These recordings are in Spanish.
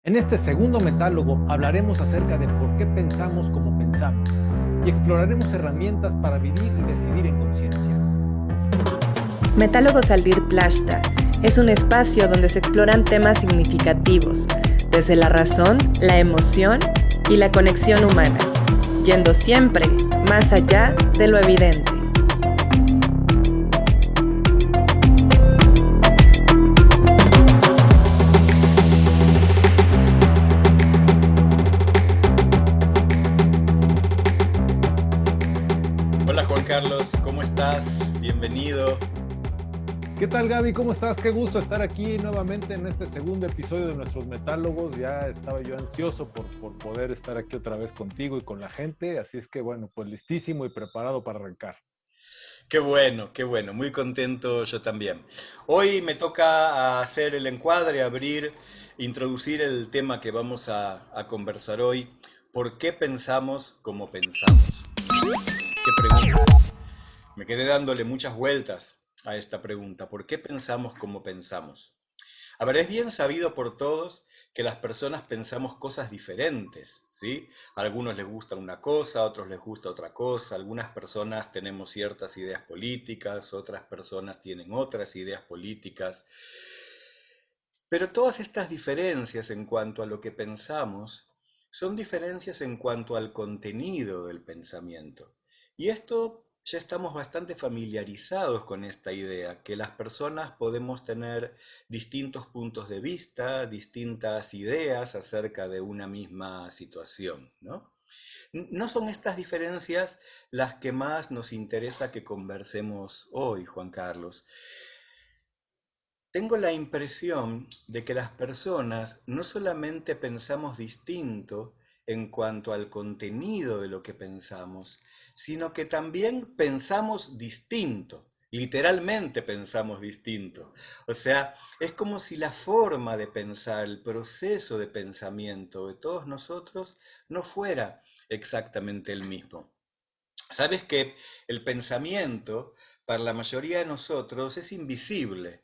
En este segundo metálogo hablaremos acerca de por qué pensamos como pensamos y exploraremos herramientas para vivir y decidir en conciencia. Metálogos Aldir Plashta es un espacio donde se exploran temas significativos, desde la razón, la emoción y la conexión humana, yendo siempre más allá de lo evidente. Hola Juan Carlos, ¿cómo estás? Bienvenido. ¿Qué tal, Gaby? ¿Cómo estás? Qué gusto estar aquí nuevamente en este segundo episodio de nuestros metálogos. Ya estaba yo ansioso por poder estar aquí otra vez contigo y con la gente, así es que bueno, pues listísimo y preparado para arrancar. Qué bueno, muy contento yo también. Hoy me toca hacer el encuadre, abrir, introducir el tema que vamos a conversar hoy. ¿Por qué pensamos como pensamos? ¿Qué pregunta? Me quedé dándole muchas vueltas a esta pregunta. ¿Por qué pensamos como pensamos? A ver, es bien sabido por todos que las personas pensamos cosas diferentes, ¿sí? A algunos les gusta una cosa, a otros les gusta otra cosa, algunas personas tenemos ciertas ideas políticas, otras personas tienen otras ideas políticas, pero todas estas diferencias en cuanto a lo que pensamos son diferencias en cuanto al contenido del pensamiento. Y esto ya estamos bastante familiarizados con esta idea, que las personas podemos tener distintos puntos de vista, distintas ideas acerca de una misma situación, ¿no? No son estas diferencias las que más nos interesa que conversemos hoy, Juan Carlos. Tengo la impresión de que las personas no solamente pensamos distinto en cuanto al contenido de lo que pensamos, sino que también pensamos distinto. Literalmente pensamos distinto. O sea, es como si la forma de pensar, el proceso de pensamiento de todos nosotros no fuera exactamente el mismo. Sabes que el pensamiento para la mayoría de nosotros es invisible.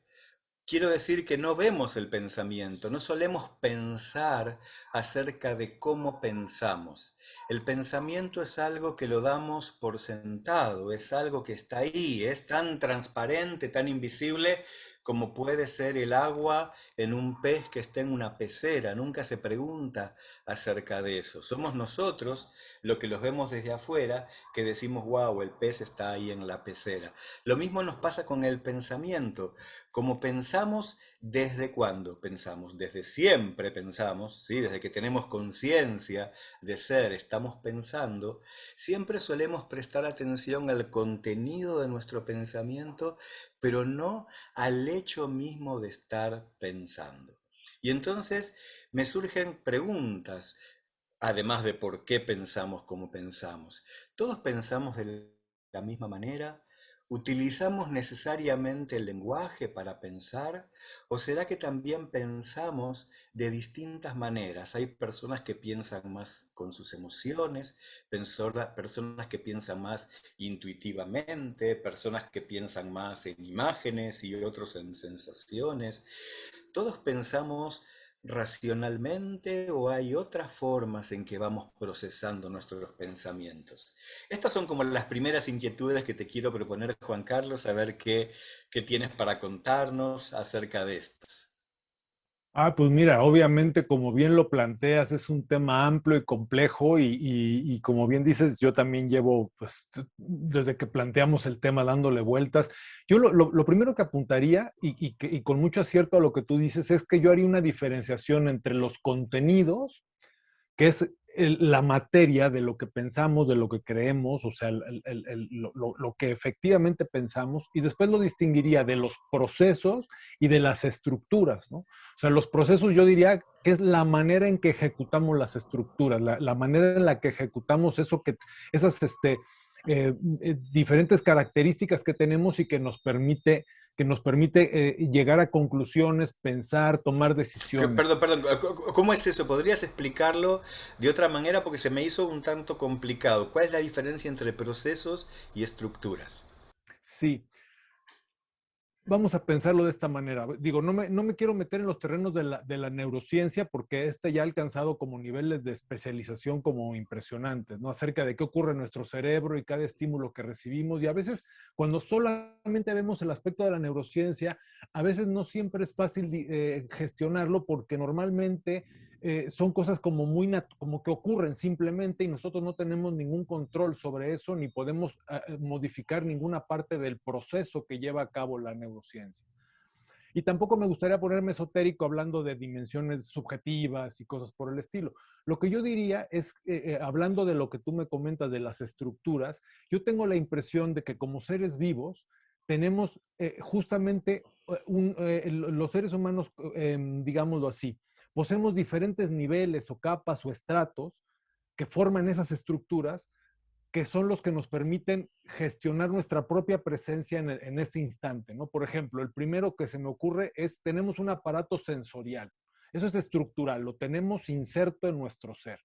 Quiero decir que no vemos el pensamiento, no solemos pensar acerca de cómo pensamos. El pensamiento es algo que lo damos por sentado, es algo que está ahí, es tan transparente, tan invisible como puede ser el agua en un pez que está en una pecera. Nunca se pregunta acerca de eso. Somos nosotros los que los vemos desde afuera que decimos, wow, el pez está ahí en la pecera. Lo mismo nos pasa con el pensamiento. Como pensamos, ¿desde cuándo pensamos? Desde siempre pensamos, ¿sí? Desde que tenemos conciencia de ser, estamos pensando, siempre solemos prestar atención al contenido de nuestro pensamiento, pero no al hecho mismo de estar pensando. Y entonces me surgen preguntas, además de por qué pensamos como pensamos. ¿Todos pensamos de la misma manera? ¿Utilizamos necesariamente el lenguaje para pensar? ¿O será que también pensamos de distintas maneras? Hay personas que piensan más con sus emociones, personas que piensan más intuitivamente, personas que piensan más en imágenes y otros en sensaciones. ¿Todos pensamos racionalmente o hay otras formas en que vamos procesando nuestros pensamientos? Estas son como las primeras inquietudes que te quiero proponer, Juan Carlos, a ver qué tienes para contarnos acerca de estas. Pues mira, obviamente como bien lo planteas, es un tema amplio y complejo y como bien dices, yo también llevo, pues, desde que planteamos el tema dándole vueltas. Yo lo primero que apuntaría y con mucho acierto a lo que tú dices es que yo haría una diferenciación entre los contenidos que es la materia de lo que pensamos, de lo que creemos, o sea, lo que efectivamente pensamos, y después lo distinguiría de los procesos y de las estructuras, ¿no? O sea, los procesos yo diría que es la manera en que ejecutamos las estructuras, la manera en la que ejecutamos esas diferentes características que tenemos y que nos permite llegar a conclusiones, pensar, tomar decisiones. Perdón, ¿cómo es eso? ¿Podrías explicarlo de otra manera? Porque se me hizo un tanto complicado. ¿Cuál es la diferencia entre procesos y estructuras? Sí, Vamos a pensarlo de esta manera. Digo, no me quiero meter en los terrenos de la neurociencia porque este ya ha alcanzado como niveles de especialización como impresionantes, ¿no? Acerca de qué ocurre en nuestro cerebro y cada estímulo que recibimos. Y a veces, cuando solamente vemos el aspecto de la neurociencia, a veces no siempre es fácil gestionarlo porque normalmente son cosas como como que ocurren simplemente y nosotros no tenemos ningún control sobre eso ni podemos modificar ninguna parte del proceso que lleva a cabo la neurociencia. Y tampoco me gustaría ponerme esotérico hablando de dimensiones subjetivas y cosas por el estilo. Lo que yo diría es, hablando de lo que tú me comentas de las estructuras, yo tengo la impresión de que como seres vivos tenemos justamente los seres humanos, digámoslo así, poseemos diferentes niveles o capas o estratos que forman esas estructuras que son los que nos permiten gestionar nuestra propia presencia en este instante, ¿no? Por ejemplo, el primero que se me ocurre es, tenemos un aparato sensorial. Eso es estructural, lo tenemos inserto en nuestro ser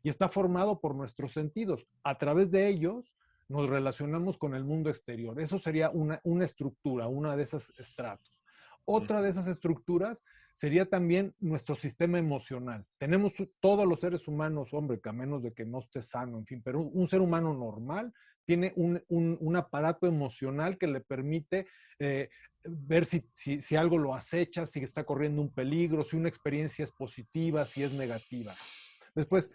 y está formado por nuestros sentidos. A través de ellos nos relacionamos con el mundo exterior. Eso sería una estructura, una de esas estratos. Otra de esas estructuras sería también nuestro sistema emocional. Tenemos todos los seres humanos, hombre, que a menos de que no esté sano, en fin, pero un ser humano normal tiene un aparato emocional que le permite ver si algo lo acecha, si está corriendo un peligro, si una experiencia es positiva, si es negativa. Después,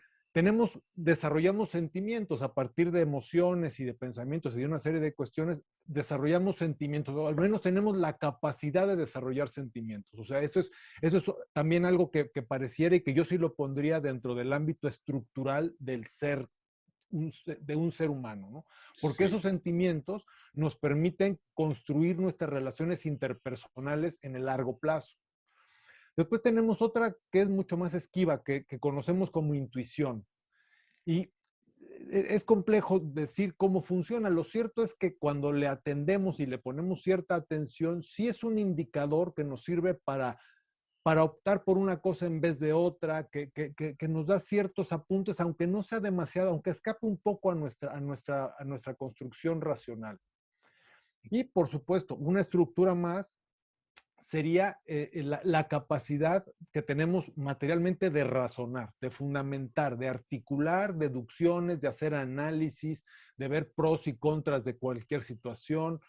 desarrollamos sentimientos a partir de emociones y de pensamientos y de una serie de cuestiones, desarrollamos sentimientos, o al menos tenemos la capacidad de desarrollar sentimientos. O sea, eso es también algo que pareciera y que yo sí lo pondría dentro del ámbito estructural del ser, de un ser humano, ¿no? Porque esos Sí. sentimientos nos permiten construir nuestras relaciones interpersonales en el largo plazo. Después tenemos otra que es mucho más esquiva, que conocemos como intuición. Y es complejo decir cómo funciona. Lo cierto es que cuando le atendemos y le ponemos cierta atención, sí es un indicador que nos sirve para optar por una cosa en vez de otra, que nos da ciertos apuntes, aunque no sea demasiado, aunque escape un poco a nuestra construcción racional. Y por supuesto, una estructura más sería la capacidad que tenemos materialmente de razonar, de fundamentar, de articular deducciones, de hacer análisis, de ver pros y contras de cualquier situación,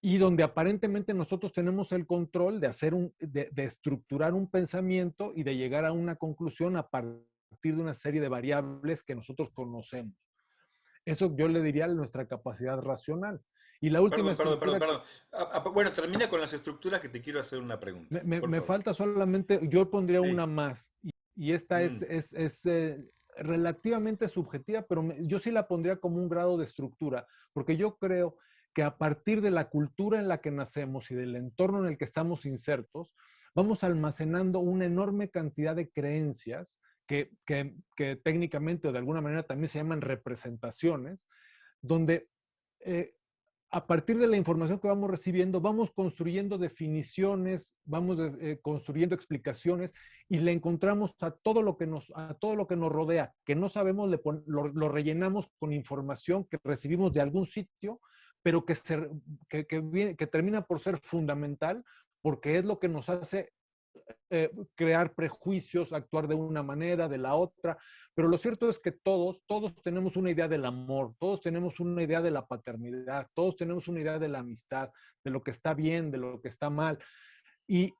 y donde aparentemente nosotros tenemos el control de de estructurar un pensamiento y de llegar a una conclusión a partir de una serie de variables que nosotros conocemos. Eso yo le diría a nuestra capacidad racional. Y la última Perdón, perdón, perdón, estructura perdón. Bueno, termina con las estructuras que te quiero hacer una pregunta, por Me favor. falta solamente, yo pondría una Sí. más, y esta Mm. es relativamente subjetiva, pero yo sí la pondría como un grado de estructura, porque yo creo que a partir de la cultura en la que nacemos y del entorno en el que estamos insertos, vamos almacenando una enorme cantidad de creencias que técnicamente o de alguna manera también se llaman representaciones, donde eh, a partir de la información que vamos recibiendo, vamos construyendo definiciones, vamos construyendo explicaciones y le encontramos a todo lo que nos rodea, que no sabemos, lo rellenamos con información que recibimos de algún sitio, pero que termina por ser fundamental porque es lo que nos hace crear prejuicios, actuar de una manera, de la otra, pero lo cierto es que todos tenemos una idea del amor, todos tenemos una idea de la paternidad, todos tenemos una idea de la amistad, de lo que está bien, de lo que está mal, y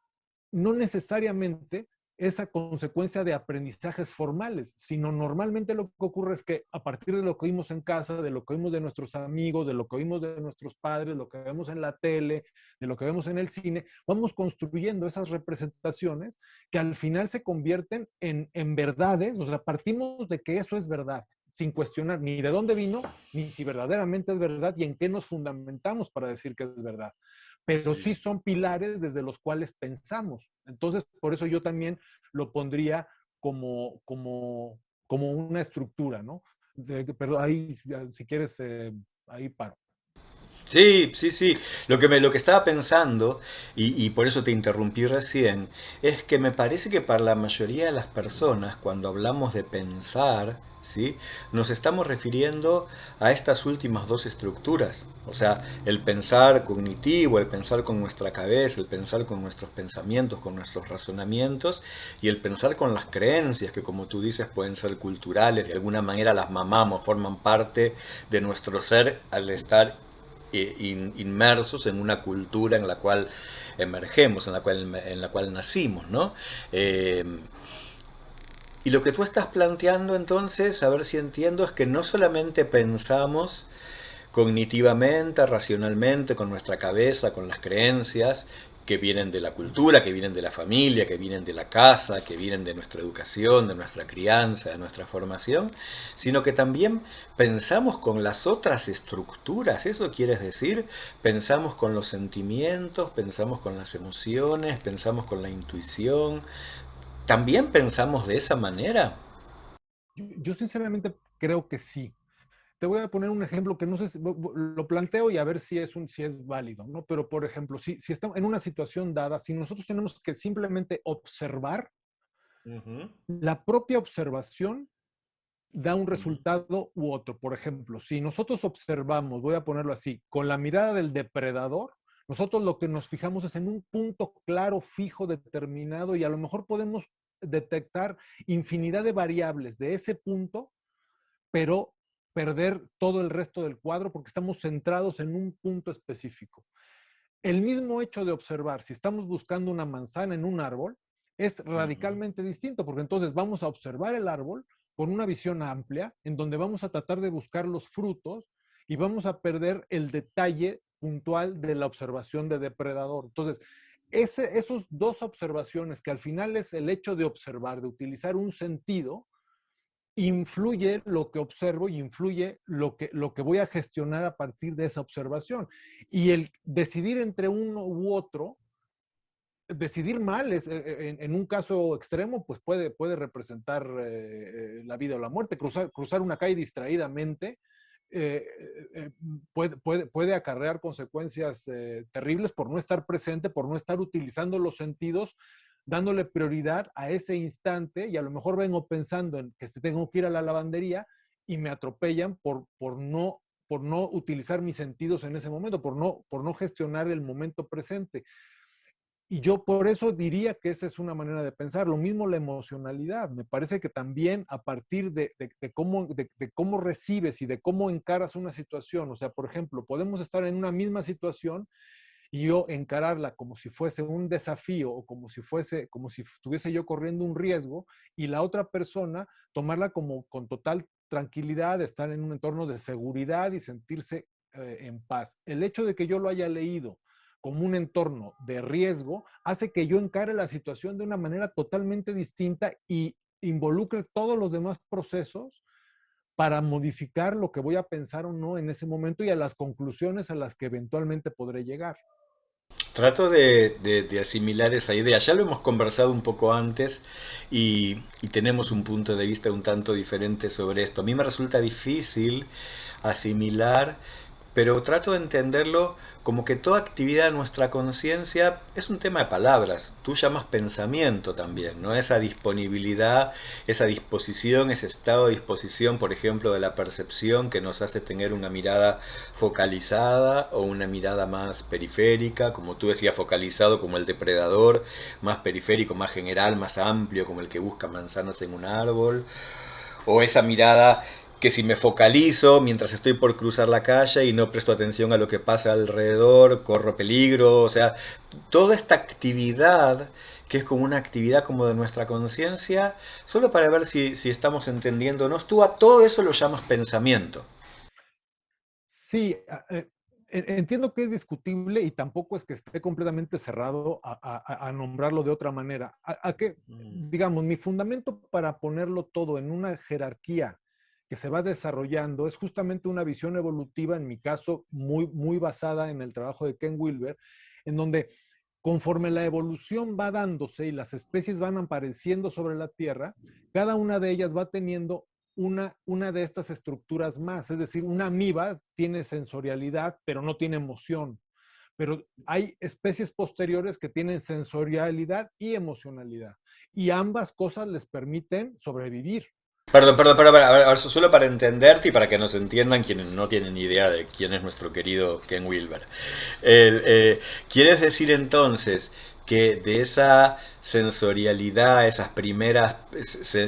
no necesariamente es a consecuencia de aprendizajes formales, sino normalmente lo que ocurre es que a partir de lo que oímos en casa, de lo que oímos de nuestros amigos, de lo que oímos de nuestros padres, lo que vemos en la tele, de lo que vemos en el cine, vamos construyendo esas representaciones que al final se convierten en verdades, o sea, partimos de que eso es verdad, sin cuestionar ni de dónde vino, ni si verdaderamente es verdad y en qué nos fundamentamos para decir que es verdad, pero sí Sí. son pilares desde los cuales pensamos. Entonces, por eso yo también lo pondría como una estructura, ¿no? Pero ahí, si quieres, ahí paro. Sí, sí, sí. Lo que estaba pensando, y por eso te interrumpí recién, es que me parece que para la mayoría de las personas, cuando hablamos de pensar, ¿sí? Nos estamos refiriendo a estas últimas dos estructuras, o sea, el pensar cognitivo, el pensar con nuestra cabeza, el pensar con nuestros pensamientos, con nuestros razonamientos, y el pensar con las creencias, que como tú dices pueden ser culturales, de alguna manera las mamamos, forman parte de nuestro ser al estar inmersos en una cultura en la cual emergemos, en la cual nacimos, ¿no? Eh, y lo que tú estás planteando entonces, a ver si entiendo, es que no solamente pensamos cognitivamente, racionalmente, con nuestra cabeza, con las creencias que vienen de la cultura, que vienen de la familia, que vienen de la casa, que vienen de nuestra educación, de nuestra crianza, de nuestra formación, sino que también pensamos con las otras estructuras. Eso quiere decir, pensamos con los sentimientos, pensamos con las emociones, pensamos con la intuición. ¿También pensamos de esa manera? Yo sinceramente creo que sí. Te voy a poner un ejemplo que no sé si lo planteo y a ver si es válido, ¿no? Pero, por ejemplo, si estamos en una situación dada, si nosotros tenemos que simplemente observar, Ujú, la propia observación da un ujú, resultado u otro. Por ejemplo, si nosotros observamos, voy a ponerlo así, con la mirada del depredador, nosotros lo que nos fijamos es en un punto claro, fijo, determinado, y a lo mejor podemos detectar infinidad de variables de ese punto, pero perder todo el resto del cuadro porque estamos centrados en un punto específico. El mismo hecho de observar, si estamos buscando una manzana en un árbol, es ujú. radicalmente distinto, porque entonces vamos a observar el árbol con una visión amplia, en donde vamos a tratar de buscar los frutos y vamos a perder el detalle puntual de la observación de depredador. Entonces, esos dos observaciones, que al final es el hecho de observar, de utilizar un sentido, influye lo que observo y influye lo que voy a gestionar a partir de esa observación. Y el decidir entre uno u otro, decidir mal en un caso extremo, pues puede representar la vida o la muerte. Cruzar una calle distraídamente eh, eh, puede acarrear consecuencias terribles por no estar presente, por no estar utilizando los sentidos, dándole prioridad a ese instante, y a lo mejor vengo pensando en que tengo que ir a la lavandería y me atropellan por no utilizar mis sentidos en ese momento, por no gestionar el momento presente. Y yo por eso diría que esa es una manera de pensar. Lo mismo la emocionalidad. Me parece que también a partir de cómo recibes y de cómo encaras una situación, o sea, por ejemplo, podemos estar en una misma situación y yo encararla como si fuese un desafío o como si estuviese yo corriendo un riesgo, y la otra persona tomarla como con total tranquilidad, estar en un entorno de seguridad y sentirse en paz. El hecho de que yo lo haya leído como un entorno de riesgo hace que yo encare la situación de una manera totalmente distinta y involucre todos los demás procesos para modificar lo que voy a pensar o no en ese momento y a las conclusiones a las que eventualmente podré llegar. Trato de asimilar esa idea. Ya lo hemos conversado un poco antes y tenemos un punto de vista un tanto diferente sobre esto. A mí me resulta difícil asimilar, pero trato de entenderlo como que toda actividad de nuestra conciencia es un tema de palabras. Tú llamas pensamiento también, ¿no? Esa disponibilidad, esa disposición, ese estado de disposición, por ejemplo, de la percepción que nos hace tener una mirada focalizada o una mirada más periférica, como tú decías, focalizado como el depredador, más periférico, más general, más amplio, como el que busca manzanas en un árbol, o esa mirada que si me focalizo mientras estoy por cruzar la calle y no presto atención a lo que pasa alrededor, corro peligro, o sea, toda esta actividad que es como una actividad como de nuestra conciencia, solo para ver si estamos entendiéndonos, tú a todo eso lo llamas pensamiento. Sí, entiendo que es discutible y tampoco es que esté completamente cerrado a nombrarlo de otra manera. Digamos, mi fundamento para ponerlo todo en una jerarquía que se va desarrollando es justamente una visión evolutiva, en mi caso, muy basada en el trabajo de Ken Wilber, en donde conforme la evolución va dándose y las especies van apareciendo sobre la Tierra, cada una de ellas va teniendo una de estas estructuras más. Es decir, una amiba tiene sensorialidad, pero no tiene emoción. Pero hay especies posteriores que tienen sensorialidad y emocionalidad. Y ambas cosas les permiten sobrevivir. perdón, a ver, solo para entenderte y para que nos entiendan quienes no tienen idea de quién es nuestro querido Ken Wilber. ¿Quieres decir entonces que de esa sensorialidad, esas primeras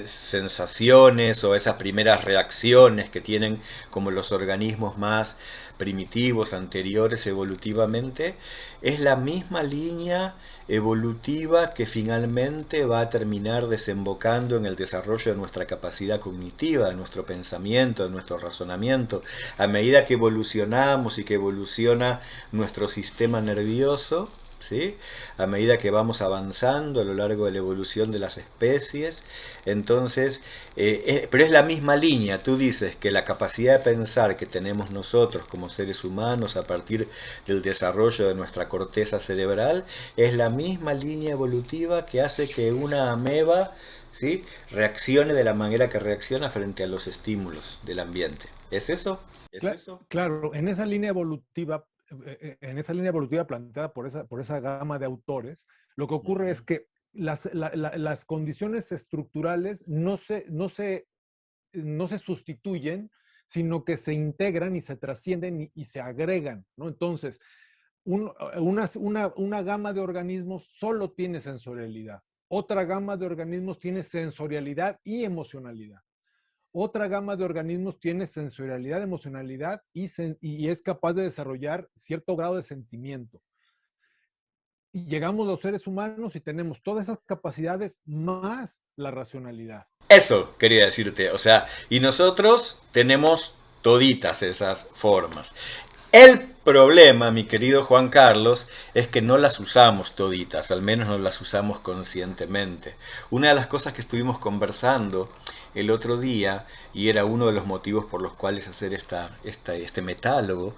sensaciones o esas primeras reacciones que tienen como los organismos más primitivos, anteriores evolutivamente, es la misma línea evolutiva que finalmente va a terminar desembocando en el desarrollo de nuestra capacidad cognitiva, de nuestro pensamiento, de nuestro razonamiento? A medida que evolucionamos y que evoluciona nuestro sistema nervioso, ¿sí? A medida que vamos avanzando a lo largo de la evolución de las especies, entonces, pero es la misma línea. Tú dices que la capacidad de pensar que tenemos nosotros como seres humanos a partir del desarrollo de nuestra corteza cerebral es la misma línea evolutiva que hace que una ameba, ¿sí?, reaccione de la manera que reacciona frente a los estímulos del ambiente. ¿Es eso? ¿Es eso? Claro, en esa línea evolutiva planteada por esa gama de autores, lo que ocurre es que las condiciones estructurales no se sustituyen, sino que se integran y se trascienden y se agregan, ¿no? Entonces, una gama de organismos solo tiene sensorialidad, otra gama de organismos tiene sensorialidad y emocionalidad. Otra gama de organismos tiene sensorialidad, emocionalidad y es capaz de desarrollar cierto grado de sentimiento. Y llegamos los seres humanos y tenemos todas esas capacidades más la racionalidad. Eso quería decirte, o sea, y nosotros tenemos toditas esas formas. El problema, mi querido Juan Carlos, es que no las usamos toditas, al menos no las usamos conscientemente. Una de las cosas que estuvimos conversando el otro día, y era uno de los motivos por los cuales hacer este metálogo,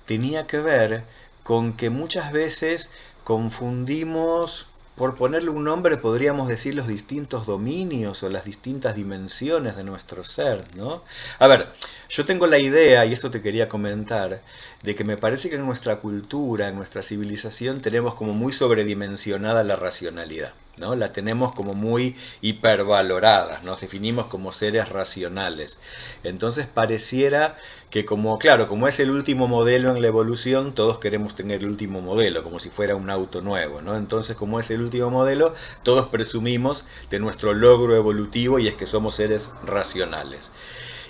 tenía que ver con que muchas veces confundimos, por ponerle un nombre, podríamos decir los distintos dominios o las distintas dimensiones de nuestro ser, ¿no? A ver, yo tengo la idea, y esto te quería comentar, de que me parece que en nuestra cultura, en nuestra civilización, tenemos como muy sobredimensionada la racionalidad, ¿no? La tenemos como muy hipervalorada, nos definimos como seres racionales. Entonces pareciera que como, claro, como es el último modelo en la evolución, todos queremos tener el último modelo, como si fuera un auto nuevo, ¿no? Entonces, como es el último modelo, todos presumimos de nuestro logro evolutivo y es que somos seres racionales.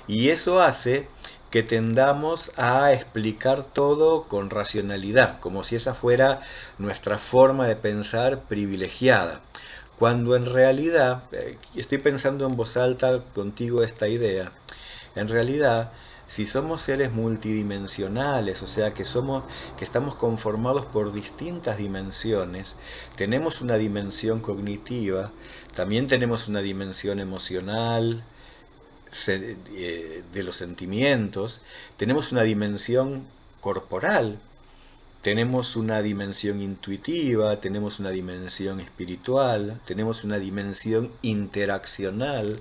Y eso hace que tendamos a explicar todo con racionalidad, como si esa fuera nuestra forma de pensar privilegiada. Cuando en realidad, estoy pensando en voz alta contigo esta idea, en realidad, si somos seres multidimensionales, o sea que estamos conformados por distintas dimensiones, tenemos una dimensión cognitiva, también tenemos una dimensión emocional, de los sentimientos, tenemos una dimensión corporal, tenemos una dimensión intuitiva, tenemos una dimensión espiritual, tenemos una dimensión interaccional.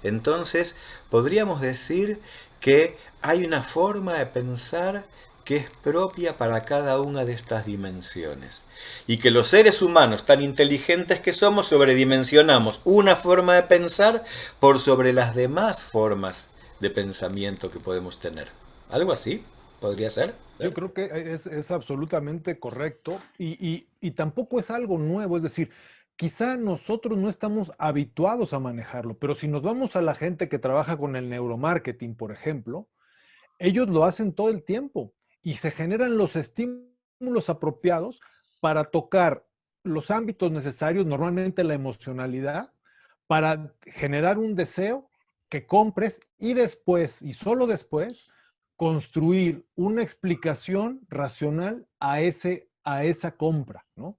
Entonces, podríamos decir que hay una forma de pensar que es propia para cada una de estas dimensiones. Y que los seres humanos, tan inteligentes que somos, sobredimensionamos una forma de pensar por sobre las demás formas de pensamiento que podemos tener. ¿Algo así? ¿Podría ser? Yo creo que es absolutamente correcto y tampoco es algo nuevo, es decir, quizá nosotros no estamos habituados a manejarlo, pero si nos vamos a la gente que trabaja con el neuromarketing, por ejemplo, ellos lo hacen todo el tiempo y se generan los estímulos apropiados para tocar los ámbitos necesarios, normalmente la emocionalidad, para generar un deseo que compres y después, y solo después, construir una explicación racional a esa compra, ¿no?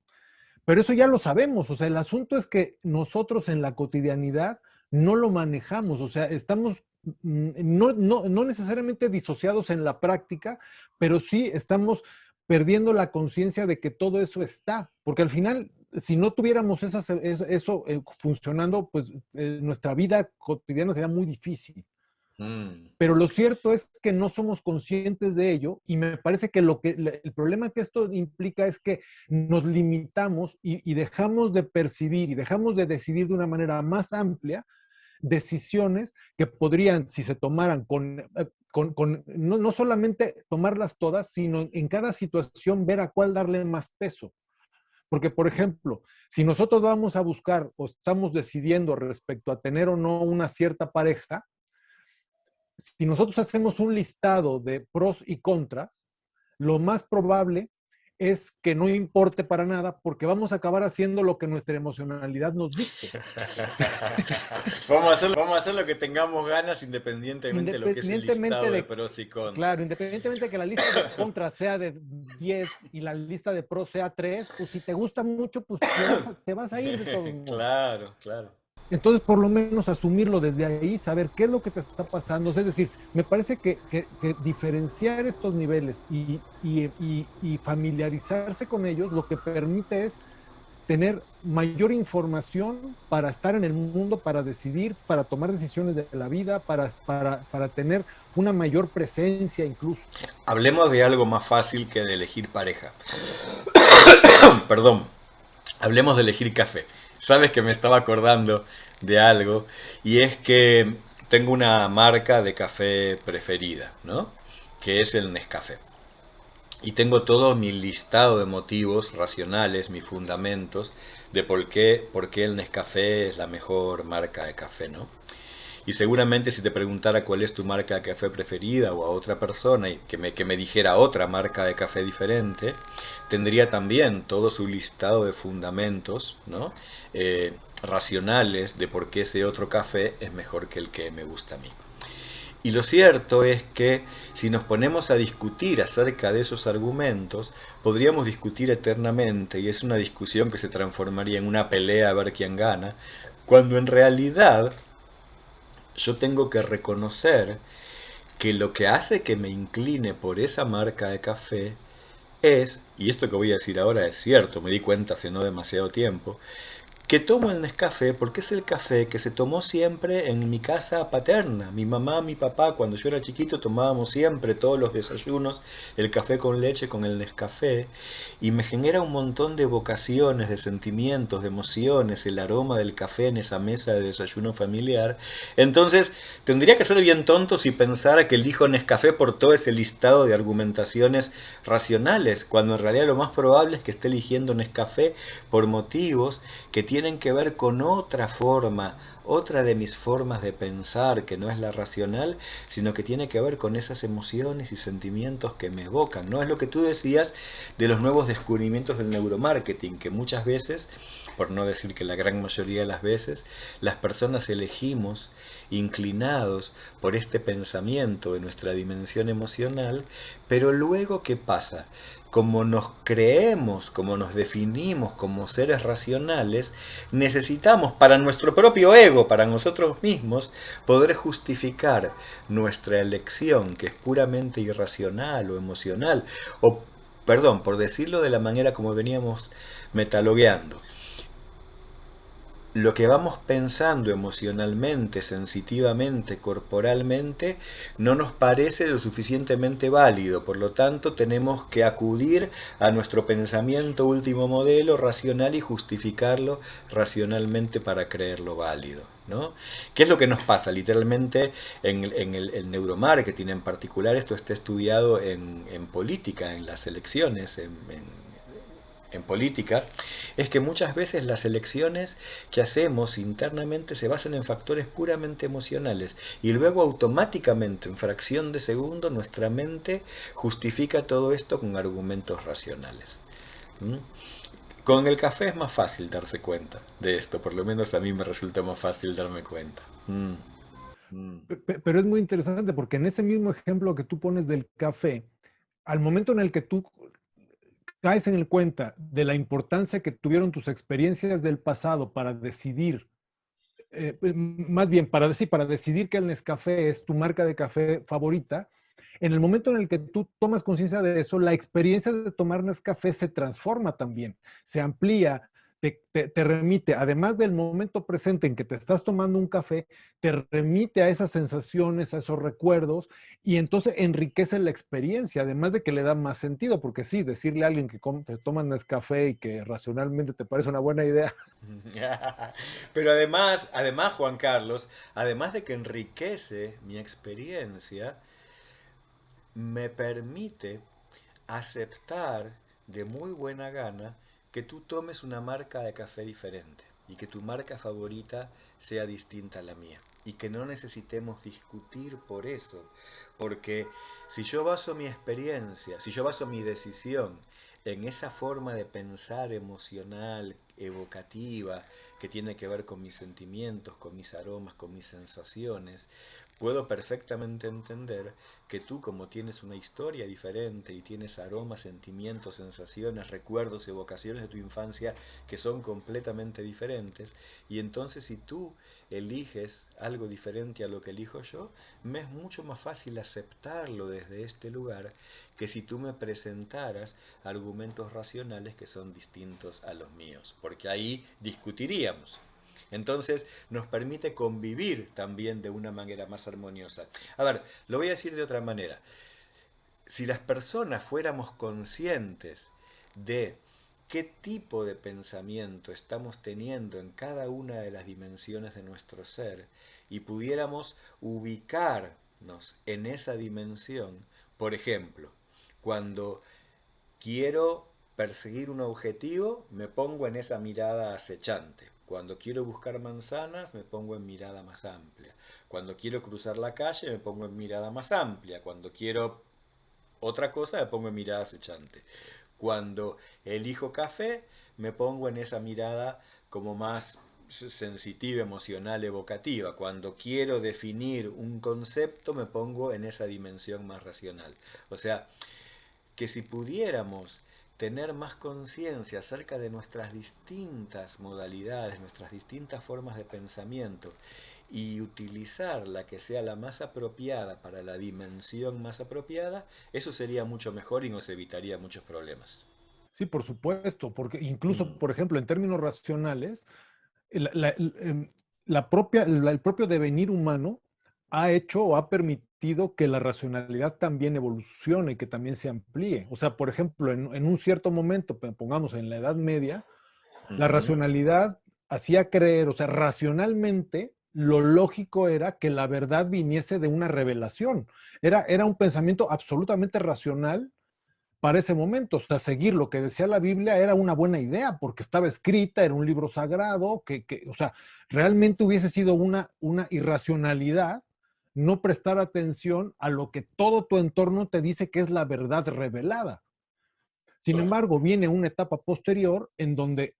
Pero eso ya lo sabemos, o sea, el asunto es que nosotros en la cotidianidad no lo manejamos, o sea, estamos no necesariamente disociados en la práctica, pero sí estamos perdiendo la conciencia de que todo eso está, porque al final, si no tuviéramos eso funcionando, pues nuestra vida cotidiana sería muy difícil. Mm. Pero lo cierto es que no somos conscientes de ello y me parece que el problema que esto implica es que nos limitamos y dejamos de percibir y dejamos de decidir de una manera más amplia decisiones que podrían, si se tomaran no solamente tomarlas todas, sino en cada situación ver a cuál darle más peso. Porque, por ejemplo, si nosotros vamos a buscar o estamos decidiendo respecto a tener o no una cierta pareja, si nosotros hacemos un listado de pros y contras, lo más probable es que no importe para nada porque vamos a acabar haciendo lo que nuestra emocionalidad nos dicte. Vamos a hacer lo que tengamos ganas independientemente de lo que es el Independientemente listado de de, pros y contras. claro, independientemente de que la lista de contras sea de 10 y la lista de pros sea 3, pues si te gusta mucho, pues te vas a ir de todos modos. Claro, claro. Entonces, por lo menos asumirlo desde ahí, saber qué es lo que te está pasando. Es decir, me parece que diferenciar estos niveles y familiarizarse con ellos, lo que permite es tener mayor información para estar en el mundo, para decidir, para tomar decisiones de la vida, para tener una mayor presencia incluso. Hablemos de algo más fácil que de elegir pareja. Perdón. Hablemos de elegir café. Sabes que me estaba acordando de algo y es que tengo una marca de café preferida, ¿no? Que es el Nescafé. Y tengo todo mi listado de motivos racionales, mis fundamentos de por qué el Nescafé es la mejor marca de café, ¿no? Y seguramente si te preguntara cuál es tu marca de café preferida o a otra persona y que me dijera otra marca de café diferente, tendría también todo su listado de fundamentos, ¿no? Racionales de por qué ese otro café es mejor que el que me gusta a mí. Y lo cierto es que si nos ponemos a discutir acerca de esos argumentos, podríamos discutir eternamente y es una discusión que se transformaría en una pelea a ver quién gana, cuando en realidad yo tengo que reconocer que lo que hace que me incline por esa marca de café es, y esto que voy a decir ahora es cierto, me di cuenta hace no demasiado tiempo, que tomo el Nescafé porque es el café que se tomó siempre en mi casa paterna. Mi mamá, mi papá, cuando yo era chiquito tomábamos siempre todos los desayunos el café con leche con el Nescafé y me genera un montón de evocaciones, de sentimientos, de emociones, el aroma del café en esa mesa de desayuno familiar. Entonces, tendría que ser bien tonto si pensara que elijo Nescafé por todo ese listado de argumentaciones racionales, cuando en realidad lo más probable es que esté eligiendo Nescafé por motivos que tienen que ver con otra forma, otra de mis formas de pensar, que no es la racional, sino que tiene que ver con esas emociones y sentimientos que me evocan, ¿no? Es lo que tú decías de los nuevos descubrimientos del neuromarketing, que muchas veces, por no decir que la gran mayoría de las veces, las personas elegimos inclinados por este pensamiento de nuestra dimensión emocional, pero luego ¿qué pasa? Como nos creemos, como nos definimos como seres racionales, necesitamos para nuestro propio ego, para nosotros mismos, poder justificar nuestra elección, que es puramente irracional o emocional, o, perdón, por decirlo de la manera como veníamos metalogueando. Lo que vamos pensando emocionalmente, sensitivamente, corporalmente, no nos parece lo suficientemente válido. Por lo tanto, tenemos que acudir a nuestro pensamiento último modelo racional y justificarlo racionalmente para creerlo válido, ¿no? ¿Qué es lo que nos pasa? Literalmente en el neuromarketing en particular, esto está estudiado en política, en las elecciones, en política, es que muchas veces las elecciones que hacemos internamente se basan en factores puramente emocionales y luego automáticamente, en fracción de segundo, nuestra mente justifica todo esto con argumentos racionales. ¿Mm? Con el café es más fácil darse cuenta de esto, por lo menos a mí me resulta más fácil darme cuenta. Pero es muy interesante porque en ese mismo ejemplo que tú pones del café, al momento en el que tú caes en cuenta de la importancia que tuvieron tus experiencias del pasado para decidir, más bien para decidir que el Nescafé es tu marca de café favorita, en el momento en el que tú tomas conciencia de eso, la experiencia de tomar Nescafé se transforma también, se amplía, te remite, además del momento presente en que te estás tomando un café, te remite a esas sensaciones, a esos recuerdos, y entonces enriquece la experiencia, además de que le da más sentido, porque sí, decirle a alguien que te toman café y que racionalmente te parece una buena idea. Pero además, Juan Carlos, además de que enriquece mi experiencia, me permite aceptar de muy buena gana que tú tomes una marca de café diferente y que tu marca favorita sea distinta a la mía y que no necesitemos discutir por eso, porque si yo baso mi experiencia, si yo baso mi decisión en esa forma de pensar emocional, evocativa, que tiene que ver con mis sentimientos, con mis aromas, con mis sensaciones, puedo perfectamente entender que tú, como tienes una historia diferente y tienes aromas, sentimientos, sensaciones, recuerdos, evocaciones de tu infancia que son completamente diferentes, y entonces si tú eliges algo diferente a lo que elijo yo, me es mucho más fácil aceptarlo desde este lugar que si tú me presentaras argumentos racionales que son distintos a los míos, porque ahí discutiríamos. Entonces nos permite convivir también de una manera más armoniosa. A ver, lo voy a decir de otra manera. Si las personas fuéramos conscientes de qué tipo de pensamiento estamos teniendo en cada una de las dimensiones de nuestro ser y pudiéramos ubicarnos en esa dimensión, por ejemplo, cuando quiero perseguir un objetivo, me pongo en esa mirada acechante. Cuando quiero buscar manzanas, me pongo en mirada más amplia. Cuando quiero cruzar la calle, me pongo en mirada más amplia. Cuando quiero otra cosa, me pongo en mirada acechante. Cuando elijo café, me pongo en esa mirada como más sensitiva, emocional, evocativa. Cuando quiero definir un concepto, me pongo en esa dimensión más racional. O sea, que si pudiéramos tener más conciencia acerca de nuestras distintas modalidades, nuestras distintas formas de pensamiento y utilizar la que sea la más apropiada para la dimensión más apropiada, eso sería mucho mejor y nos evitaría muchos problemas. Sí, por supuesto, porque incluso, Mm. por ejemplo, en términos racionales, la, la- el, la propia, el propio devenir humano ha hecho o ha permitido que la racionalidad también evolucione, que también se amplíe. O sea, por ejemplo, en un cierto momento, pongamos en la Edad Media, la Ujú. racionalidad hacía creer, o sea, racionalmente, lo lógico era que la verdad viniese de una revelación. Era un pensamiento absolutamente racional para ese momento. O sea, seguir lo que decía la Biblia era una buena idea porque estaba escrita, era un libro sagrado, o sea, realmente hubiese sido una irracionalidad no prestar atención a lo que todo tu entorno te dice que es la verdad revelada. Sin Claro. embargo, viene una etapa posterior en donde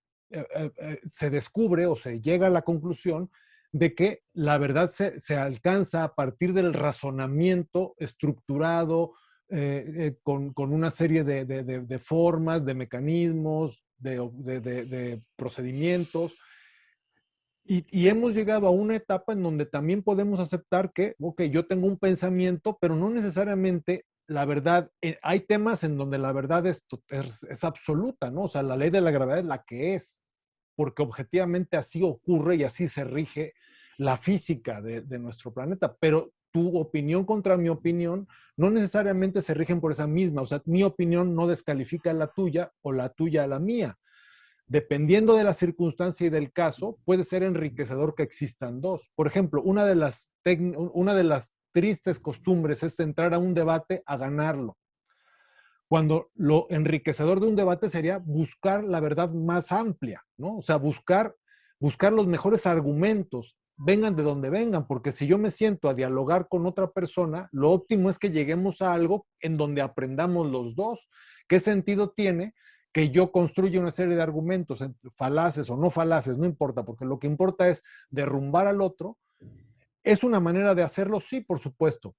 se descubre o se llega a la conclusión de que la verdad se alcanza a partir del razonamiento estructurado, con una serie de formas, de mecanismos, de procedimientos. Y hemos llegado a una etapa en donde también podemos aceptar que, ok, yo tengo un pensamiento, pero no necesariamente la verdad, hay temas en donde la verdad es absoluta, ¿no? O sea, la ley de la gravedad es la que es, porque objetivamente así ocurre y así se rige la física de nuestro planeta, pero tu opinión contra mi opinión no necesariamente se rigen por esa misma, o sea, mi opinión no descalifica la tuya o la tuya a la mía. Dependiendo de la circunstancia y del caso, puede ser enriquecedor que existan dos. Por ejemplo, una de las tristes costumbres es entrar a un debate a ganarlo, cuando lo enriquecedor de un debate sería buscar la verdad más amplia, ¿no? O sea, buscar los mejores argumentos, vengan de donde vengan, porque si yo me siento a dialogar con otra persona, lo óptimo es que lleguemos a algo en donde aprendamos los dos. ¿Qué sentido tiene que yo construya una serie de argumentos, falaces o no falaces? No importa, porque lo que importa es derrumbar al otro. ¿Es una manera de hacerlo? Sí, por supuesto.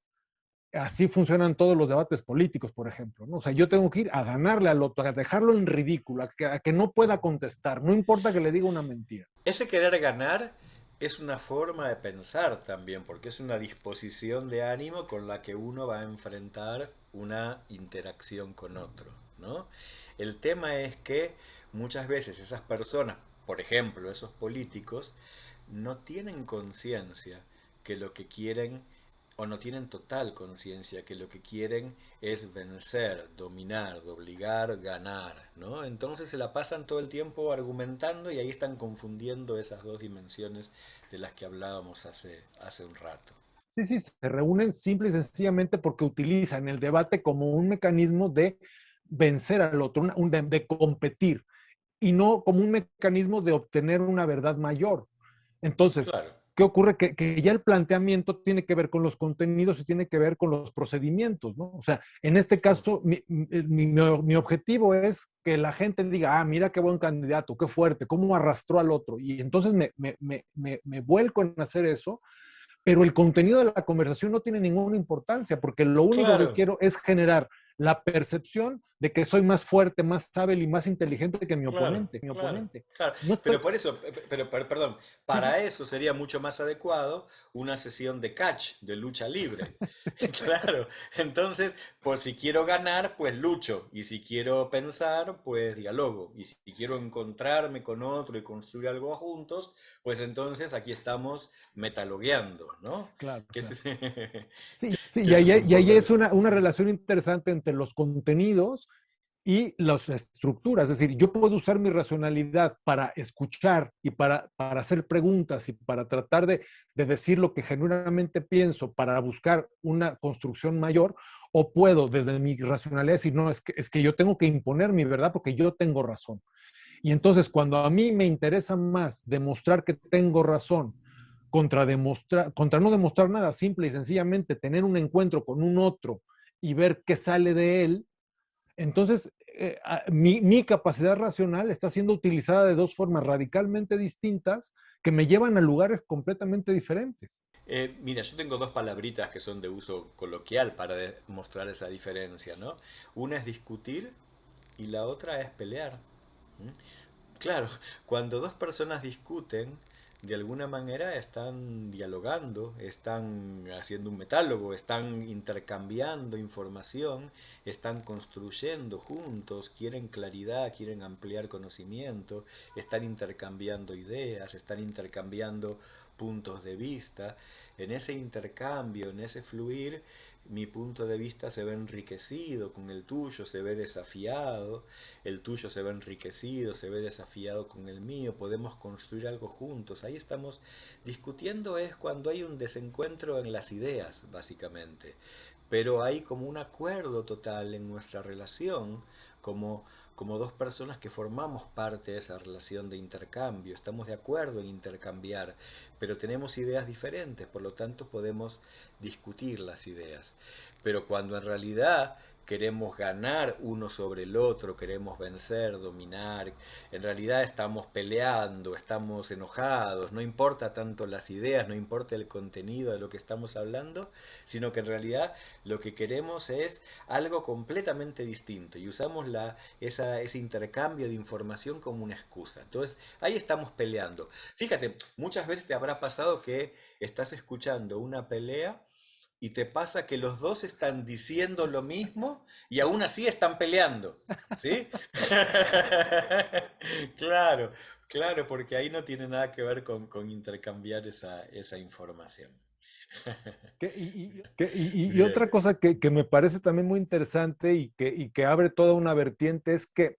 Así funcionan todos los debates políticos, por ejemplo, ¿no? O sea, yo tengo que ir a ganarle al otro, a dejarlo en ridículo, a que no pueda contestar, no importa que le diga una mentira. Ese querer ganar es una forma de pensar también, porque es una disposición de ánimo con la que uno va a enfrentar una interacción con otro, ¿no? El tema es que muchas veces esas personas, por ejemplo, esos políticos no tienen conciencia que lo que quieren, o no tienen total conciencia que lo que quieren es vencer, dominar, obligar, ganar, ¿no? Entonces se la pasan todo el tiempo argumentando y ahí están confundiendo esas dos dimensiones de las que hablábamos hace un rato. Sí, sí, se reúnen simple y sencillamente porque utilizan el debate como un mecanismo de vencer al otro, de competir, y no como un mecanismo de obtener una verdad mayor. Entonces, Claro, ¿qué ocurre? Que ya el planteamiento tiene que ver con los contenidos y tiene que ver con los procedimientos, ¿no? O sea, en este caso, mi objetivo es que la gente diga, ah, mira qué buen candidato, qué fuerte, cómo arrastró al otro. Y entonces me vuelco en hacer eso, pero el contenido de la conversación no tiene ninguna importancia, porque lo único que claro. quiero es generar la percepción de que soy más fuerte, más hábil y más inteligente que mi Claro, oponente. Mi claro, oponente. claro. No estoy... Pero por eso, perdón, Sí, sí. para eso sería mucho más adecuado una sesión de catch, de lucha libre. Sí. Claro, entonces, pues si quiero ganar, pues lucho. Y si quiero pensar, pues dialogo. Y si quiero encontrarme con otro y construir algo juntos, pues entonces aquí estamos metalogueando, ¿no? Claro, Que claro. ese, Sí, sí, que ese es un y ahí es poco... una Sí. relación interesante entre los contenidos y las estructuras. Es decir, yo puedo usar mi racionalidad para escuchar y para hacer preguntas y para tratar de decir lo que genuinamente pienso para buscar una construcción mayor, o puedo desde mi racionalidad decir, no, es que yo tengo que imponer mi verdad porque yo tengo razón. Y entonces cuando a mí me interesa más demostrar que tengo razón contra no demostrar nada, simple y sencillamente tener un encuentro con un otro y ver qué sale de él, entonces mi capacidad racional está siendo utilizada de dos formas radicalmente distintas que me llevan a lugares completamente diferentes. Mira, yo tengo dos palabritas que son de uso coloquial para mostrar esa diferencia, ¿no? Una es discutir y la otra es pelear. ¿Mm? Claro, cuando dos personas discuten, de alguna manera están dialogando, están haciendo un metálogo, están intercambiando información, están construyendo juntos, quieren claridad, quieren ampliar conocimiento, están intercambiando ideas, están intercambiando puntos de vista. En ese intercambio, en ese fluir, mi punto de vista se ve enriquecido con el tuyo, se ve desafiado, el tuyo se ve enriquecido, se ve desafiado con el mío, podemos construir algo juntos. Ahí estamos discutiendo, es cuando hay un desencuentro en las ideas, básicamente. Pero hay como un acuerdo total en nuestra relación, como dos personas que formamos parte de esa relación de intercambio. Estamos de acuerdo en intercambiar, pero tenemos ideas diferentes, por lo tanto podemos discutir las ideas. Pero cuando en realidad queremos ganar uno sobre el otro, queremos vencer, dominar, en realidad estamos peleando, estamos enojados, no importa tanto las ideas, no importa el contenido de lo que estamos hablando, sino que en realidad lo que queremos es algo completamente distinto y usamos ese intercambio de información como una excusa. Entonces, ahí estamos peleando. Fíjate, muchas veces te habrá pasado que estás escuchando una pelea y te pasa que los dos están diciendo lo mismo y aún así están peleando, ¿sí? Claro, claro, porque ahí no tiene nada que ver con intercambiar esa información. Y Bien. otra cosa que me parece también muy interesante y que abre toda una vertiente es que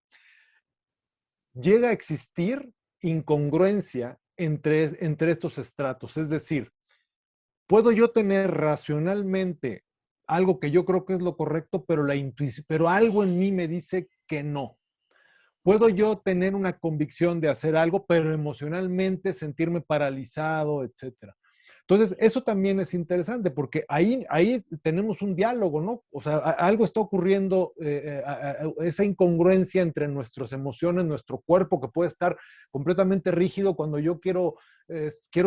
llega a existir incongruencia entre estos estratos. Es decir, puedo yo tener racionalmente algo que yo creo que es lo correcto, pero, pero algo en mí me dice que no. Puedo yo tener una convicción de hacer algo, pero emocionalmente sentirme paralizado, etcétera. Entonces, eso también es interesante porque ahí tenemos un diálogo, ¿no? O sea, algo está ocurriendo, esa incongruencia entre nuestras emociones, nuestro cuerpo, que puede estar completamente rígido cuando yo quiero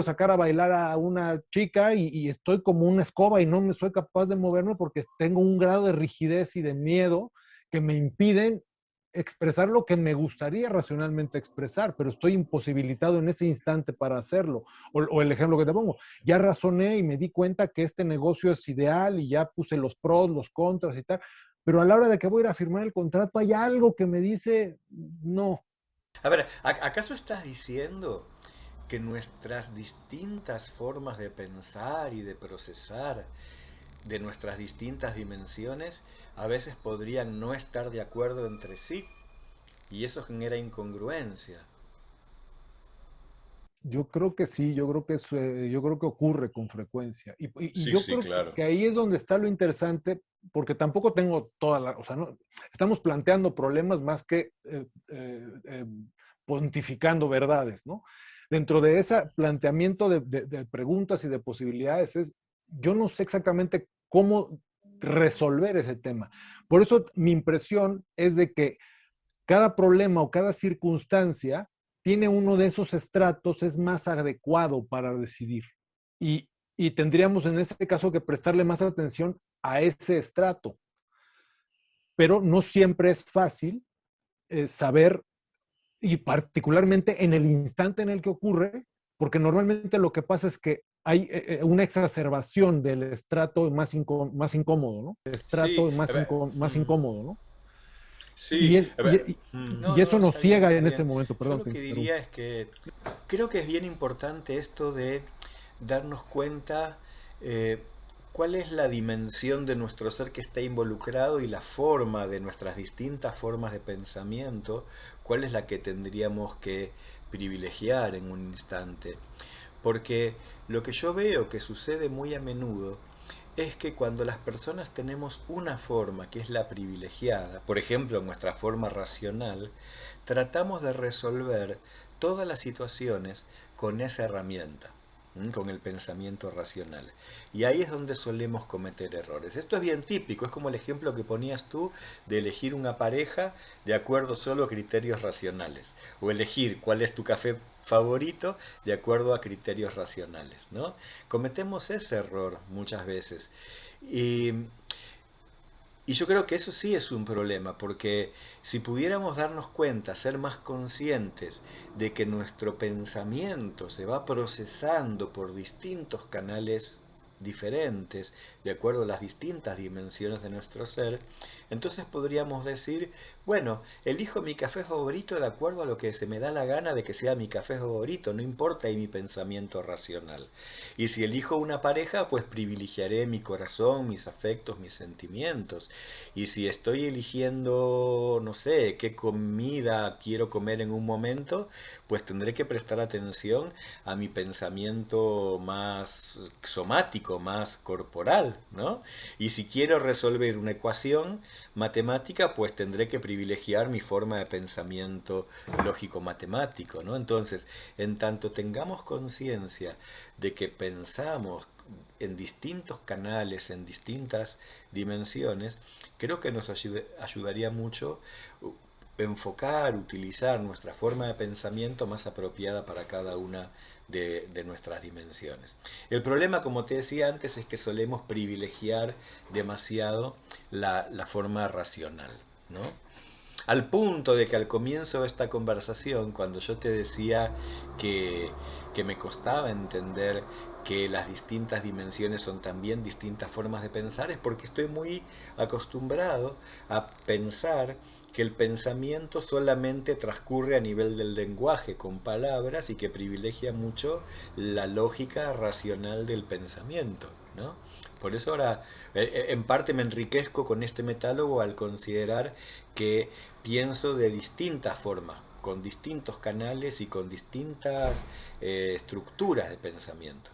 sacar a bailar a una chica y estoy como una escoba y no me soy capaz de moverme porque tengo un grado de rigidez y de miedo que me impiden expresar lo que me gustaría racionalmente expresar, pero estoy imposibilitado en ese instante para hacerlo. O el ejemplo que te pongo, ya razoné y me di cuenta que este negocio es ideal y ya puse los pros, los contras y tal, pero a la hora de que voy a ir a firmar el contrato hay algo que me dice no. A ver, ¿acaso estás diciendo que nuestras distintas formas de pensar y de procesar, de nuestras distintas dimensiones, a veces podrían no estar de acuerdo entre sí y eso genera incongruencia? Yo creo que sí, yo creo que ocurre con frecuencia. Y Sí, yo sí, creo claro. que ahí es donde está lo interesante, porque tampoco tengo toda la, o sea, no, estamos planteando problemas más que pontificando verdades, ¿no? Dentro de ese planteamiento de preguntas y de posibilidades yo no sé exactamente cómo resolver ese tema. Por eso mi impresión es de que cada problema o cada circunstancia tiene uno de esos estratos, es más adecuado para decidir. Y, y tendríamos en ese caso que prestarle más atención a ese estrato. Pero no siempre es fácil saber, y particularmente en el instante en el que ocurre, porque normalmente lo que pasa es que hay una exacerbación del estrato más incómodo, ¿no? El Sí, estrato a ver, más incómodo, ¿no? sí, a ver, no, Y eso no, nos está bien, ciega está en ese bien. momento, Yo perdón, lo te que interrumpo. diría es que creo que es bien importante esto de darnos cuenta eh, cuál es la dimensión de nuestro ser que está involucrado y la forma de nuestras distintas formas de pensamiento, cuál es la que tendríamos que privilegiar en un instante. Porque lo que yo veo que sucede muy a menudo es que cuando las personas tenemos una forma que es la privilegiada, por ejemplo nuestra forma racional, tratamos de resolver todas las situaciones con esa herramienta, con el pensamiento racional. Y ahí es donde solemos cometer errores. Esto es bien típico, es como el ejemplo que ponías tú de elegir una pareja de acuerdo solo a criterios racionales, o elegir cuál es tu café favorito de acuerdo a criterios racionales, ¿no? Cometemos ese error muchas veces. Y y yo creo que eso sí es un problema, porque si pudiéramos darnos cuenta, ser más conscientes de que nuestro pensamiento se va procesando por distintos canales diferentes, de acuerdo a las distintas dimensiones de nuestro ser, entonces podríamos decir, bueno, elijo mi café favorito de acuerdo a lo que se me da la gana de que sea mi café favorito, no importa ahí mi pensamiento racional. Y si elijo una pareja, pues privilegiaré mi corazón, mis afectos, mis sentimientos. Y si estoy eligiendo, no sé, qué comida quiero comer en un momento, pues tendré que prestar atención a mi pensamiento más somático, más corporal, ¿no? Y si quiero resolver una ecuación matemática, pues tendré que privilegiar mi forma de pensamiento lógico-matemático, ¿no? Entonces, en tanto tengamos conciencia de que pensamos en distintos canales, en distintas dimensiones, creo que nos ayudaría mucho enfocar, utilizar nuestra forma de pensamiento más apropiada para cada una de nuestras dimensiones. El problema, como te decía antes, es que solemos privilegiar demasiado la forma racional, ¿no? Al punto de que al comienzo de esta conversación, cuando yo te decía que, que me costaba entender que las distintas dimensiones son también distintas formas de pensar, es porque estoy muy acostumbrado a pensar que el pensamiento solamente transcurre a nivel del lenguaje con palabras y que privilegia mucho la lógica racional del pensamiento, ¿no? Por eso ahora en parte me enriquezco con este metálogo al considerar que pienso de distintas formas, con distintos canales y con distintas estructuras de pensamiento.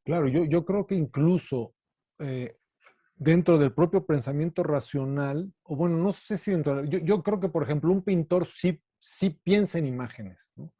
Claro, yo creo que incluso eh, dentro del propio pensamiento racional, o bueno, no sé si yo creo que, por ejemplo, un pintor sí piensa en imágenes, ¿no?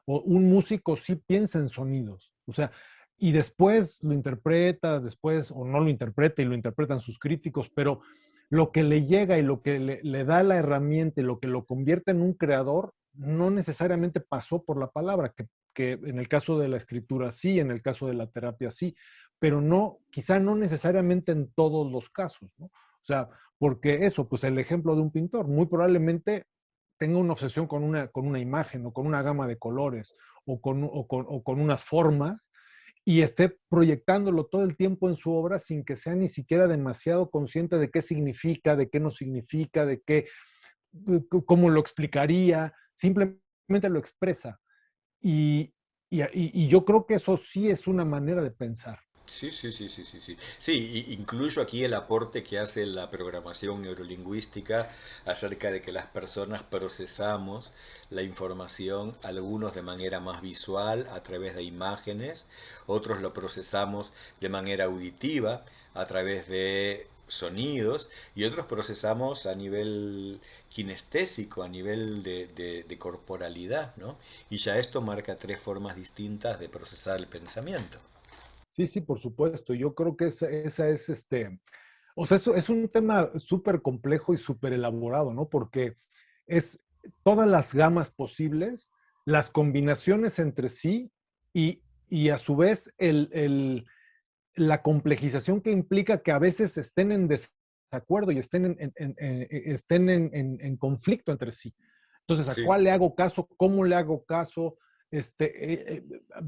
O un músico sí piensa en sonidos, o sea, y después lo interpreta, después, o no lo interpreta y lo interpretan sus críticos, pero lo que le llega y lo que le da la herramienta y lo que lo convierte en un creador, no necesariamente pasó por la palabra, que en el caso de la escritura sí, en el caso de la terapia sí, pero no, quizá no necesariamente en todos los casos, ¿no? O sea, porque eso, pues el ejemplo de un pintor, muy probablemente tenga una obsesión con una imagen o con una gama de colores o con unas formas y esté proyectándolo todo el tiempo en su obra sin que sea ni siquiera demasiado consciente de qué significa, de qué no significa, de qué, cómo lo explicaría. Simplemente lo expresa. Y yo creo que eso sí es una manera de pensar. Sí, sí, sí, sí, sí, sí. Sí, incluyo aquí el aporte que hace la programación neurolingüística acerca de que las personas procesamos la información, algunos de manera más visual a través de imágenes, otros lo procesamos de manera auditiva a través de sonidos y otros procesamos a nivel kinestésico, a nivel de corporalidad, ¿no? Y ya esto marca tres formas distintas de procesar el pensamiento. Sí, sí, por supuesto. Yo creo que esa es o sea, eso es un tema súper complejo y súper elaborado, ¿no? Porque es todas las gamas posibles, las combinaciones entre sí y a su vez la complejización que implica que a veces estén en desacuerdo y estén estén en conflicto entre sí. Entonces, ¿a Sí. cuál le hago caso? ¿Cómo le hago caso?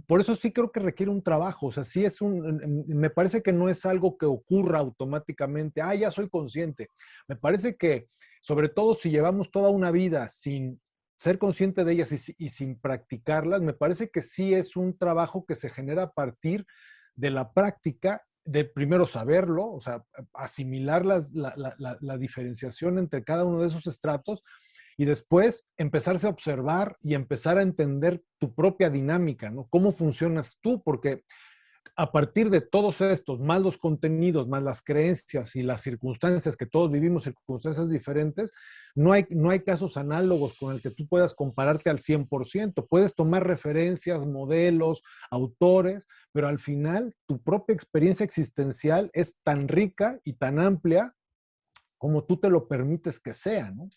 Por eso sí creo que requiere un trabajo, o sea, sí es me parece que no es algo que ocurra automáticamente, ya soy consciente. Me parece que, sobre todo si llevamos toda una vida sin ser consciente de ellas y sin practicarlas, me parece que sí es un trabajo que se genera a partir de la práctica, de primero saberlo, o sea, asimilar la diferenciación entre cada uno de esos estratos y después empezarse a observar y empezar a entender tu propia dinámica, ¿no? ¿Cómo funcionas tú? Porque a partir de todos estos, más los contenidos, más las creencias y las circunstancias que todos vivimos, circunstancias diferentes, no hay casos análogos con el que tú puedas compararte al 100%. Puedes tomar referencias, modelos, autores, pero al final tu propia experiencia existencial es tan rica y tan amplia como tú te lo permites que sea, ¿no?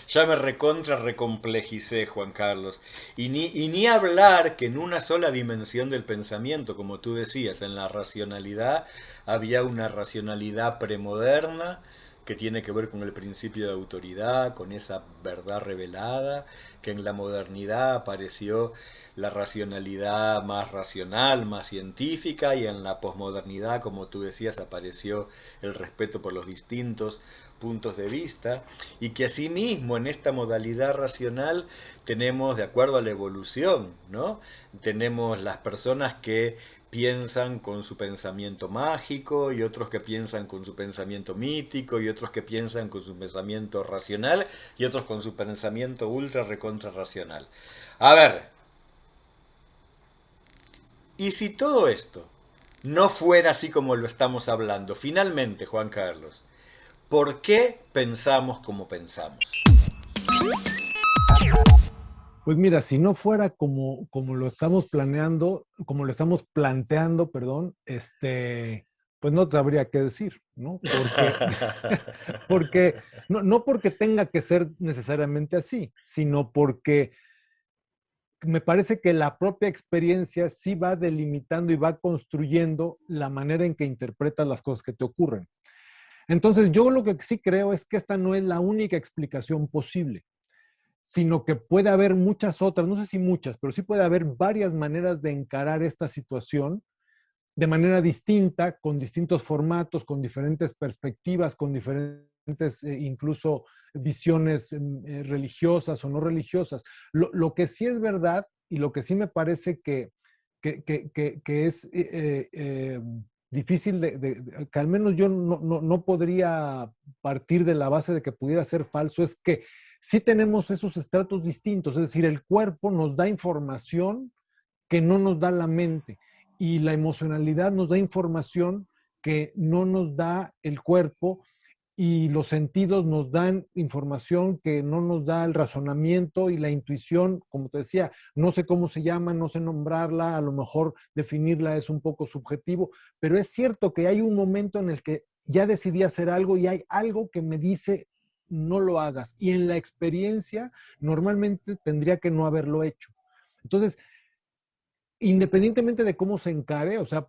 Ya me recontra recomplejicé, Juan Carlos. Y ni hablar que en una sola dimensión del pensamiento, como tú decías, en la racionalidad, había una racionalidad premoderna que tiene que ver con el principio de autoridad, con esa verdad revelada, que en la modernidad apareció la racionalidad más racional, más científica, y en la posmodernidad, como tú decías, apareció el respeto por los distintos puntos de vista, y que asimismo en esta modalidad racional tenemos, de acuerdo a la evolución, ¿no? Tenemos las personas que piensan con su pensamiento mágico y otros que piensan con su pensamiento mítico y otros que piensan con su pensamiento racional y otros con su pensamiento ultra recontra racional. A ver, ¿y si todo esto no fuera así como lo estamos hablando? Finalmente, Juan Carlos, ¿por qué pensamos como pensamos? Pues mira, si no fuera como lo estamos planeando, como lo estamos planteando, perdón, pues no te habría que decir, ¿no? Porque no porque tenga que ser necesariamente así, sino porque me parece que la propia experiencia sí va delimitando y va construyendo la manera en que interpretas las cosas que te ocurren. Entonces, yo lo que sí creo es que esta no es la única explicación posible, sino que puede haber muchas otras, no sé si muchas, pero sí puede haber varias maneras de encarar esta situación de manera distinta, con distintos formatos, con diferentes perspectivas, con diferentes incluso visiones religiosas o no religiosas. Lo que sí es verdad y lo que sí me parece que es difícil, que al menos yo no podría partir de la base de que pudiera ser falso, es que sí tenemos esos estratos distintos, es decir, el cuerpo nos da información que no nos da la mente y la emocionalidad nos da información que no nos da el cuerpo y los sentidos nos dan información que no nos da el razonamiento y la intuición, como te decía, no sé cómo se llama, no sé nombrarla, a lo mejor definirla es un poco subjetivo, pero es cierto que hay un momento en el que ya decidí hacer algo y hay algo que me dice no lo hagas y en la experiencia normalmente tendría que no haberlo hecho. Entonces, independientemente de cómo se encare, o sea,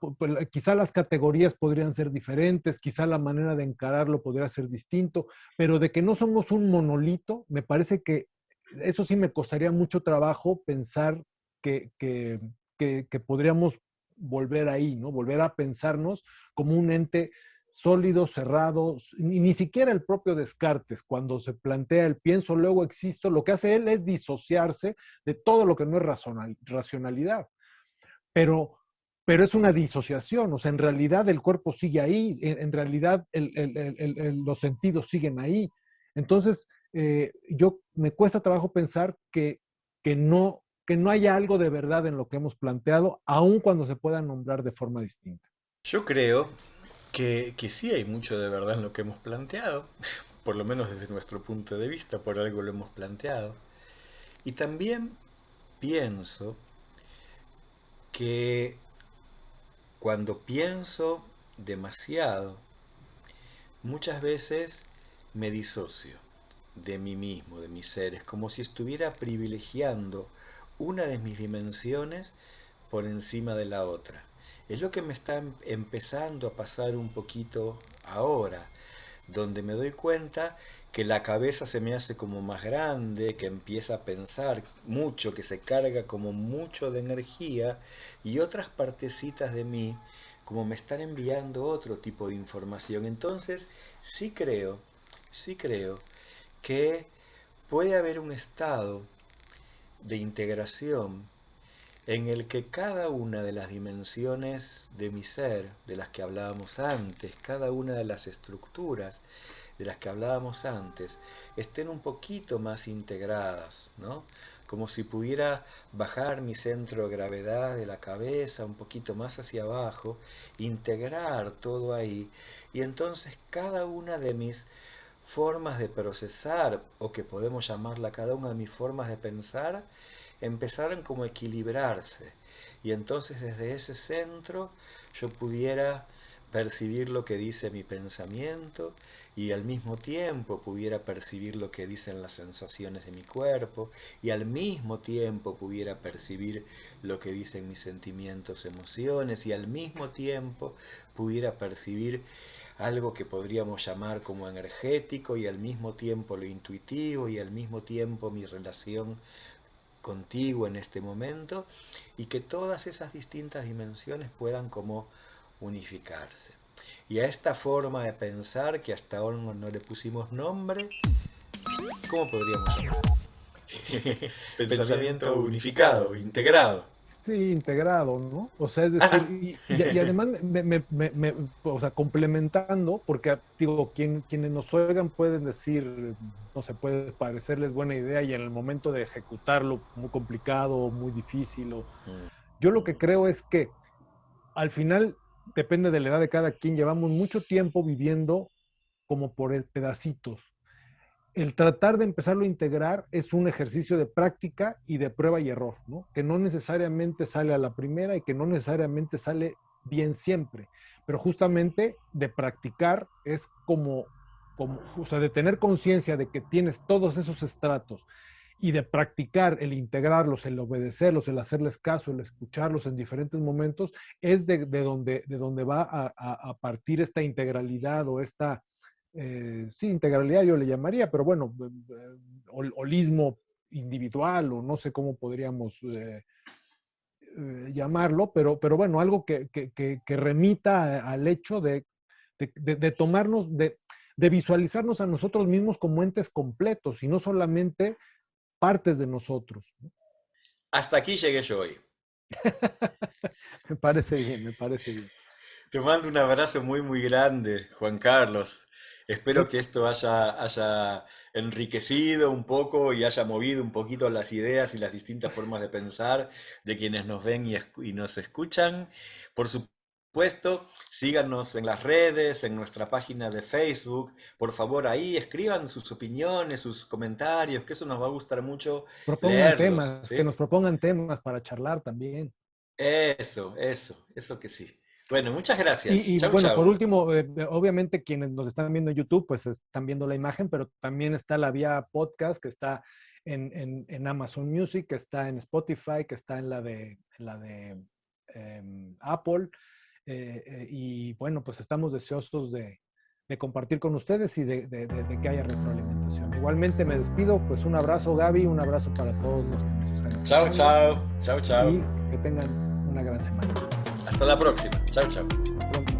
quizá las categorías podrían ser diferentes, quizá la manera de encararlo podría ser distinto, pero de que no somos un monolito, me parece que eso sí me costaría mucho trabajo pensar que, que podríamos volver ahí, ¿no? Volver a pensarnos como un ente sólido, cerrado, ni siquiera el propio Descartes, cuando se plantea el pienso, luego existo, lo que hace él es disociarse de todo lo que no es racionalidad. Pero es una disociación, o sea, en realidad el cuerpo sigue ahí, en realidad los sentidos siguen ahí. Entonces, me cuesta trabajo pensar que no haya algo de verdad en lo que hemos planteado, aun cuando se pueda nombrar de forma distinta. Yo creo que sí hay mucho de verdad en lo que hemos planteado, por lo menos desde nuestro punto de vista, por algo lo hemos planteado. Y también pienso que cuando pienso demasiado, muchas veces me disocio de mí mismo, de mis seres, como si estuviera privilegiando una de mis dimensiones por encima de la otra. Es lo que me está empezando a pasar un poquito ahora, donde me doy cuenta que la cabeza se me hace como más grande, que empieza a pensar mucho, que se carga como mucho de energía, y otras partecitas de mí como me están enviando otro tipo de información. Entonces sí creo que puede haber un estado de integración en el que cada una de las dimensiones de mi ser, de las que hablábamos antes, cada una de las estructuras de las que hablábamos antes, estén un poquito más integradas, ¿no? Como si pudiera bajar mi centro de gravedad de la cabeza un poquito más hacia abajo, integrar todo ahí, y entonces cada una de mis formas de procesar, o que podemos llamarla cada una de mis formas de pensar, empezaron como a equilibrarse, y entonces desde ese centro yo pudiera percibir lo que dice mi pensamiento, y al mismo tiempo pudiera percibir lo que dicen las sensaciones de mi cuerpo, y al mismo tiempo pudiera percibir lo que dicen mis sentimientos, emociones, y al mismo tiempo pudiera percibir algo que podríamos llamar como energético, y al mismo tiempo lo intuitivo, y al mismo tiempo mi relación contigo en este momento, y que todas esas distintas dimensiones puedan como unificarse. Y a esta forma de pensar, que hasta ahora no le pusimos nombre, ¿cómo podríamos llamarlo? Pensamiento unificado, integrado. Sí, integrado, ¿no? O sea, es decir, y además, o sea, complementando, porque digo, quienes nos oigan pueden decir, no sé, puede parecerles buena idea y en el momento de ejecutarlo muy complicado, muy difícil. Yo lo que creo es que al final, depende de la edad de cada quien, llevamos mucho tiempo viviendo como por pedacitos. El tratar de empezarlo a integrar es un ejercicio de práctica y de prueba y error, ¿no? Que no necesariamente sale a la primera y que no necesariamente sale bien siempre, pero justamente de practicar es como o sea, de tener conciencia de que tienes todos esos estratos y de practicar el integrarlos, el obedecerlos, el hacerles caso, el escucharlos en diferentes momentos, es de donde va a partir esta integralidad o esta sí, integralidad yo le llamaría, pero bueno, holismo individual o no sé cómo podríamos llamarlo, pero bueno, algo que remita al hecho de tomarnos, de visualizarnos a nosotros mismos como entes completos y no solamente partes de nosotros, ¿no? Hasta aquí llegué yo hoy. Me parece bien, me parece bien. Te mando un abrazo muy, muy grande, Juan Carlos. Espero que esto haya enriquecido un poco y haya movido un poquito las ideas y las distintas formas de pensar de quienes nos ven y nos escuchan. Por supuesto, síganos en las redes, en nuestra página de Facebook. Por favor, ahí escriban sus opiniones, sus comentarios, que eso nos va a gustar mucho Propongan leerlos, temas, ¿sí? que nos propongan temas para charlar también. Eso que sí. Bueno, muchas gracias. Y Chau, bueno, por chau. último, obviamente quienes nos están viendo en YouTube, pues están viendo la imagen, pero también está la vía podcast que está en Amazon Music, que está en Spotify, que está en la de Apple. Y bueno, pues estamos deseosos de compartir con ustedes y de que haya retroalimentación. Igualmente me despido, pues un abrazo Gaby, un abrazo para todos los que nos están escuchando. Chau, chau. Chau, chau. Y que tengan una gran semana. Hasta la próxima. Chau, chau. Hasta pronto.